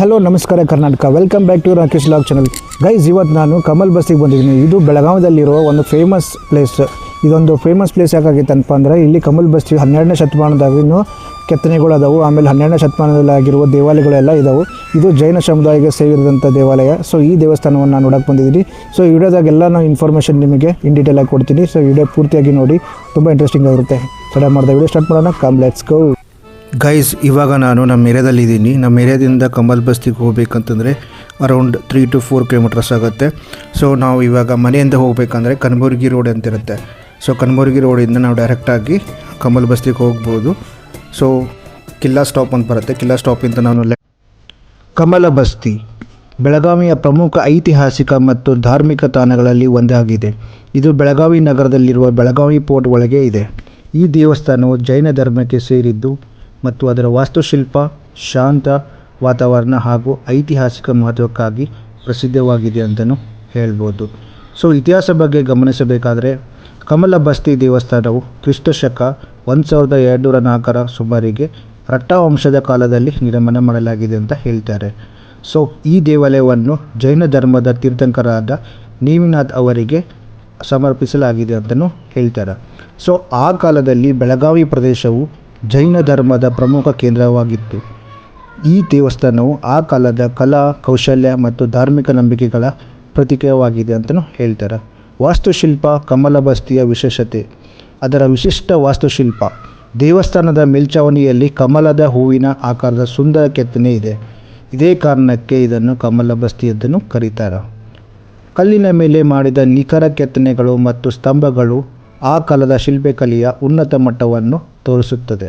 Hello ನಮಸ್ಕಾರ Karnataka, welcome back to Rakesh log channel. Guys, ಇವತ್ತು ನಾನು ಕಮಲ್ ಬಸ್ತಿಗೆ ಬಂದಿದ್ದೀನಿ. ಇದು ಬೆಳಗಾವಿಯಲ್ಲಿರುವ ಒಂದು ಫೇಮಸ್ ಪ್ಲೇಸ್. ಇದೊಂದು ಫೇಮಸ್ ಪ್ಲೇಸ್ ಯಾಕಾಗಿತ್ತಪ್ಪ ಅಂದರೆ ಇಲ್ಲಿ ಕಮಲ್ ಬಸ್ತಿ 12ನೇ ಶತಮಾನದಾಗ ಇನ್ನೂ ಕೆತ್ತನೆಗಳು ಅದಾವು. ಆಮೇಲೆ 12ನೇ ಶತಮಾನದಲ್ಲಾಗಿರುವ ದೇವಾಲಯಗಳೆಲ್ಲ ಇದಾವೆ. ಇದು ಜೈನ ಸಮುದಾಯಕ್ಕೆ ಸೇರಿದಂಥ ದೇವಾಲಯ. ಸೊ ಈ ದೇವಸ್ಥಾನವನ್ನು ನಾನು ನೋಡೋಕೆ ಬಂದಿದ್ದೀನಿ. ಸೊ ಈ ವಿಡಿಯೋದಾಗೆಲ್ಲ ನಾನು ಇನ್ಫಾರ್ಮೇಷನ್ ನಿಮಗೆ ಇನ್ ಡೀಟೇಲ್ ಆಗಿ ಕೊಡ್ತೀನಿ. ಸೊ ವಿಡಿಯೋ ಪೂರ್ತಿಯಾಗಿ ನೋಡಿ, ತುಂಬ ಇಂಟ್ರೆಸ್ಟಿಂಗ್ ಆಗಿರುತ್ತೆ. ತಡ ಮಾಡಿದ ವಿಡಿಯೋ ಸ್ಟಾರ್ಟ್ ಮಾಡೋಣ. Come let's go. ಗೈಸ್, ಇವಾಗ ನಾನು ನಮ್ಮ ಏರಿಯಾದಲ್ಲಿದ್ದೀನಿ. ನಮ್ಮ ಏರಿಯಾದಿಂದ ಕಮಲ್ ಬಸ್ತಿಗೆ ಹೋಗ್ಬೇಕಂತಂದರೆ ಅರೌಂಡ್ 3 to 4 ಕಿಲೋಮೀಟರ್ಸ್ ಆಗುತ್ತೆ. ಸೊ ನಾವು ಇವಾಗ ಮನೆಯಿಂದ ಹೋಗಬೇಕಂದ್ರೆ ಕನಬುರ್ಗಿ ರೋಡ್ ಅಂತಿರುತ್ತೆ. ಸೊ ಕನಬುರ್ಗಿ ರೋಡಿಂದ ನಾವು ಡೈರೆಕ್ಟಾಗಿ ಕಮಲ್ ಬಸ್ತಿಗೆ ಹೋಗ್ಬೋದು. ಸೊ ಕಿಲ್ಲಾ ಸ್ಟಾಪ್ ಅಂತ ಬರುತ್ತೆ. ಕಿಲ್ಲಾ ಸ್ಟಾಪಿಂದ ನಾನು ಕಮಲ ಬಸ್ತಿ ಬೆಳಗಾವಿಯ ಪ್ರಮುಖ ಐತಿಹಾಸಿಕ ಮತ್ತು ಧಾರ್ಮಿಕ ತಾಣಗಳಲ್ಲಿ ಒಂದಾಗಿದೆ. ಇದು ಬೆಳಗಾವಿ ನಗರದಲ್ಲಿರುವ ಬೆಳಗಾವಿ ಪೋರ್ಟ್ ಒಳಗೆ ಇದೆ. ಈ ದೇವಸ್ಥಾನವು ಜೈನ ಧರ್ಮಕ್ಕೆ ಸೇರಿದ್ದು ಮತ್ತು ಅದರ ವಾಸ್ತುಶಿಲ್ಪ, ಶಾಂತ ವಾತಾವರಣ ಹಾಗೂ ಐತಿಹಾಸಿಕ ಮಹತ್ವಕ್ಕಾಗಿ ಪ್ರಸಿದ್ಧವಾಗಿದೆ ಅಂತಲೂ ಹೇಳ್ಬೋದು. ಸೊ ಇತಿಹಾಸ ಬಗ್ಗೆ ಗಮನಿಸಬೇಕಾದರೆ ಕಮಲ ಬಸ್ತಿ ದೇವಸ್ಥಾನವು ಕ್ರಿಸ್ತಶಕ 1204 ಸುಮಾರಿಗೆ ರಟ್ಟ ವಂಶದ ಕಾಲದಲ್ಲಿ ನಿರ್ಮಾಣ ಮಾಡಲಾಗಿದೆ ಅಂತ ಹೇಳ್ತಾರೆ. ಸೊ ಈ ದೇವಾಲಯವನ್ನು ಜೈನ ಧರ್ಮದ ತೀರ್ಥಂಕರಾದ ನೇಮಿನಾಥ್ ಅವರಿಗೆ ಸಮರ್ಪಿಸಲಾಗಿದೆ ಅಂತಲೂ ಹೇಳ್ತಾರೆ. ಸೊ ಆ ಕಾಲದಲ್ಲಿ ಬೆಳಗಾವಿ ಪ್ರದೇಶವು ಜೈನ ಧರ್ಮದ ಪ್ರಮುಖ ಕೇಂದ್ರವಾಗಿತ್ತು. ಈ ದೇವಸ್ಥಾನವು ಆ ಕಾಲದ ಕಲಾ, ಕೌಶಲ್ಯ ಮತ್ತು ಧಾರ್ಮಿಕ ನಂಬಿಕೆಗಳ ಪ್ರತೀಕವಾಗಿದೆ ಅಂತಲೂ ಹೇಳ್ತಾರೆ. ವಾಸ್ತುಶಿಲ್ಪ ಕಮಲ ಬಸ್ತಿಯ ವಿಶೇಷತೆ. ಅದರ ವಿಶಿಷ್ಟ ವಾಸ್ತುಶಿಲ್ಪ. ದೇವಸ್ಥಾನದ ಮೇಲ್ಛಾವಣಿಯಲ್ಲಿ ಕಮಲದ ಹೂವಿನ ಆಕಾರದ ಸುಂದರ ಕೆತ್ತನೆ ಇದೆ. ಇದೇ ಕಾರಣಕ್ಕೆ ಇದನ್ನು ಕಮಲ ಬಸ್ತಿ ಅಂತಲೂ ಕರೀತಾರೆ. ಕಲ್ಲಿನ ಮೇಲೆ ಮಾಡಿದ ನಿಖರ ಕೆತ್ತನೆಗಳು ಮತ್ತು ಸ್ತಂಭಗಳು ಆ ಕಾಲದ ಶಿಲ್ಪಕಲೆಯ ಉನ್ನತ ಮಟ್ಟವನ್ನು ತೋರಿಸುತ್ತದೆ.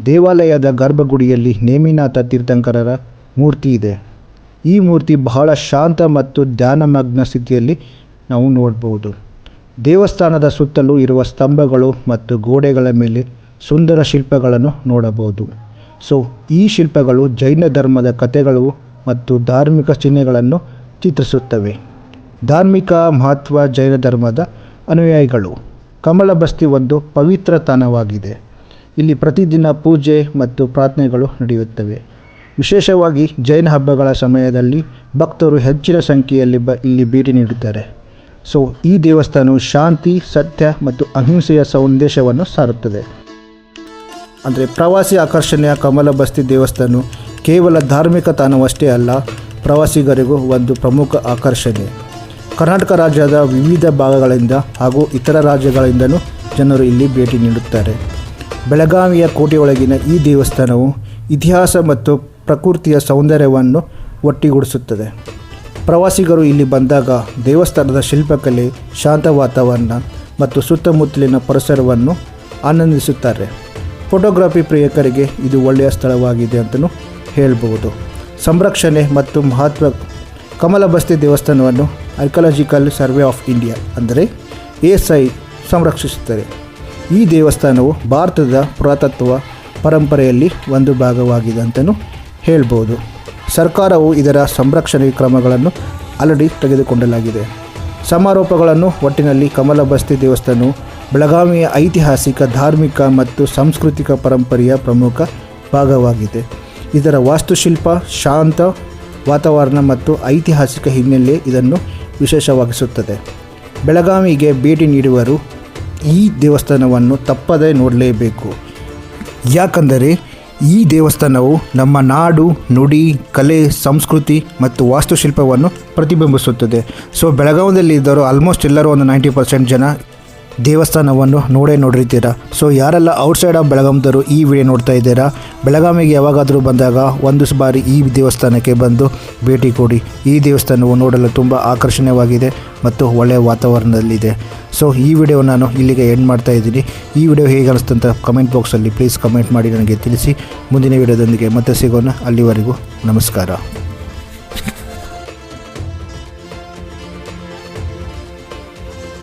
ದೇವಾಲಯದ ಗರ್ಭಗುಡಿಯಲ್ಲಿ ನೇಮಿನಾಥ ತೀರ್ಥಂಕರರ ಮೂರ್ತಿ ಇದೆ. ಈ ಮೂರ್ತಿ ಬಹಳ ಶಾಂತ ಮತ್ತು ಧ್ಯಾನಮಗ್ನ ಸ್ಥಿತಿಯಲ್ಲಿ ನಾವು ನೋಡಬಹುದು. ದೇವಸ್ಥಾನದ ಸುತ್ತಲೂ ಇರುವ ಸ್ತಂಭಗಳು ಮತ್ತು ಗೋಡೆಗಳ ಮೇಲೆ ಸುಂದರ ಶಿಲ್ಪಗಳನ್ನು ನೋಡಬಹುದು. ಸೊ ಈ ಶಿಲ್ಪಗಳು ಜೈನ ಧರ್ಮದ ಕಥೆಗಳು ಮತ್ತು ಧಾರ್ಮಿಕ ಚಿಹ್ನೆಗಳನ್ನು ಚಿತ್ರಿಸುತ್ತವೆ. ಧಾರ್ಮಿಕ ಮಹತ್ವ. ಜೈನ ಧರ್ಮದ ಅನುಯಾಯಿಗಳು. ಕಮಲ ಬಸ್ತಿ ಒಂದು ಪವಿತ್ರ ತಾಣವಾಗಿದೆ. ಇಲ್ಲಿ ಪ್ರತಿದಿನ ಪೂಜೆ ಮತ್ತು ಪ್ರಾರ್ಥನೆಗಳು ನಡೆಯುತ್ತವೆ. ವಿಶೇಷವಾಗಿ ಜೈನ ಹಬ್ಬಗಳ ಸಮಯದಲ್ಲಿ ಭಕ್ತರು ಹೆಚ್ಚಿನ ಸಂಖ್ಯೆಯಲ್ಲಿ ಇಲ್ಲಿ ಭೇಟಿ ನೀಡುತ್ತಾರೆ. ಸೊ ಈ ದೇವಸ್ಥಾನವು ಶಾಂತಿ, ಸತ್ಯ ಮತ್ತು ಅಹಿಂಸೆಯ ಸಂದೇಶವನ್ನು ಸಾರುತ್ತದೆ. ಅಂದರೆ ಪ್ರವಾಸಿ ಆಕರ್ಷಣೆಯ ಕಮಲ ಬಸ್ತಿ ದೇವಸ್ಥಾನ ಕೇವಲ ಧಾರ್ಮಿಕ ತಾಣವಷ್ಟೇ ಅಲ್ಲ, ಪ್ರವಾಸಿಗರಿಗೂ ಒಂದು ಪ್ರಮುಖ ಆಕರ್ಷಣೆ. ಕರ್ನಾಟಕ ರಾಜ್ಯದ ವಿವಿಧ ಭಾಗಗಳಿಂದ ಹಾಗೂ ಇತರ ರಾಜ್ಯಗಳಿಂದಲೂ ಜನರು ಇಲ್ಲಿ ಭೇಟಿ ನೀಡುತ್ತಾರೆ. ಬೆಳಗಾವಿಯ ಕೋಟೆಯೊಳಗಿನ ಈ ದೇವಸ್ಥಾನವು ಇತಿಹಾಸ ಮತ್ತು ಪ್ರಕೃತಿಯ ಸೌಂದರ್ಯವನ್ನು ಒಟ್ಟಿಗೂಡಿಸುತ್ತದೆ. ಪ್ರವಾಸಿಗರು ಇಲ್ಲಿ ಬಂದಾಗ ದೇವಸ್ಥಾನದ ಶಿಲ್ಪಕಲೆ, ಶಾಂತ ವಾತಾವರಣ ಮತ್ತು ಸುತ್ತಮುತ್ತಲಿನ ಪರಿಸರವನ್ನು ಆನಂದಿಸುತ್ತಾರೆ. ಫೋಟೋಗ್ರಫಿ ಪ್ರಿಯಕರಿಗೆ ಇದು ಒಳ್ಳೆಯ ಸ್ಥಳವಾಗಿದೆ ಅಂತಲೂ ಹೇಳ್ಬೋದು. ಸಂರಕ್ಷಣೆ ಮತ್ತು ಮಹತ್ವ. ಕಮಲ ಬಸ್ತಿ ದೇವಸ್ಥಾನವನ್ನು ಆರ್ಕಿಯಾಲಜಿಕಲ್ ಸರ್ವೆ ಆಫ್ ಇಂಡಿಯಾ ಅಂದರೆ ASI ಸಂರಕ್ಷಿಸುತ್ತದೆ. ಈ ದೇವಸ್ಥಾನವು ಭಾರತದ ಪುರಾತತ್ವ ಪರಂಪರೆಯಲ್ಲಿ ಒಂದು ಭಾಗವಾಗಿದೆ ಅಂತಲೂ ಹೇಳ್ಬೋದು. ಸರ್ಕಾರವು ಇದರ ಸಂರಕ್ಷಣೆ ಕ್ರಮಗಳನ್ನು ಆಲ್ರೆಡಿ ತೆಗೆದುಕೊಳ್ಳಲಾಗಿದೆ. ಸಮಾರೋಪಗಳನ್ನು. ಒಟ್ಟಿನಲ್ಲಿ ಕಮಲ ಬಸ್ತಿ ದೇವಸ್ಥಾನವು ಬೆಳಗಾವಿಯ ಐತಿಹಾಸಿಕ, ಧಾರ್ಮಿಕ ಮತ್ತು ಸಾಂಸ್ಕೃತಿಕ ಪರಂಪರೆಯ ಪ್ರಮುಖ ಭಾಗವಾಗಿದೆ. ಇದರ ವಾಸ್ತುಶಿಲ್ಪ, ಶಾಂತ ವಾತಾವರಣ ಮತ್ತು ಐತಿಹಾಸಿಕ ಹಿನ್ನೆಲೆ ಇದನ್ನು ವಿಶೇಷವಾಗಿಸುತ್ತದೆ. ಬೆಳಗಾವಿಗೆ ಭೇಟಿ ನೀಡುವರು ಈ ದೇವಸ್ಥಾನವನ್ನು ತಪ್ಪದೇ ನೋಡಲೇಬೇಕು. ಯಾಕಂದರೆ ಈ ದೇವಸ್ಥಾನವು ನಮ್ಮ ನಾಡು, ನುಡಿ, ಕಲೆ, ಸಂಸ್ಕೃತಿ ಮತ್ತು ವಾಸ್ತುಶಿಲ್ಪವನ್ನು ಪ್ರತಿಬಿಂಬಿಸುತ್ತದೆ. ಸೊ ಬೆಳಗಾವಿಯಲ್ಲಿ ಇದ್ದರೂ ಆಲ್ಮೋಸ್ಟ್ ಎಲ್ಲರೂ ಒಂದು 90% ಜನ ದೇವಸ್ಥಾನವನ್ನು ನೋಡಿರ್ತೀರ. ಸೊ ಯಾರೆಲ್ಲ ಔಟ್ಸೈಡ್ ಆಫ್ ಬೆಳಗಾವಿದವರು ಈ ವಿಡಿಯೋ ನೋಡ್ತಾ ಇದ್ದೀರಾ, ಬೆಳಗಾವಿಗೆ ಯಾವಾಗಾದರೂ ಬಂದಾಗ ಒಂದು ಬಾರಿ ಈ ದೇವಸ್ಥಾನಕ್ಕೆ ಬಂದು ಭೇಟಿ ಕೊಡಿ. ಈ ದೇವಸ್ಥಾನವು ನೋಡಲು ತುಂಬ ಆಕರ್ಷಣೀಯವಾಗಿದೆ ಮತ್ತು ಒಳ್ಳೆಯ ವಾತಾವರಣದಲ್ಲಿದೆ. ಸೊ ಈ ವಿಡಿಯೋ ನಾನು ಇಲ್ಲಿಗೆ ಎಂಡ್ ಮಾಡ್ತಾ ಇದ್ದೀನಿ. ಈ ವಿಡಿಯೋ ಹೇಗೆ ಅನಿಸ್ತಂತ ಕಮೆಂಟ್ ಬಾಕ್ಸಲ್ಲಿ ಪ್ಲೀಸ್ ಕಮೆಂಟ್ ಮಾಡಿ ನನಗೆ ತಿಳಿಸಿ. ಮುಂದಿನ ವಿಡಿಯೋದೊಂದಿಗೆ ಮತ್ತೆ ಸಿಗೋಣ. ಅಲ್ಲಿವರೆಗೂ ನಮಸ್ಕಾರ.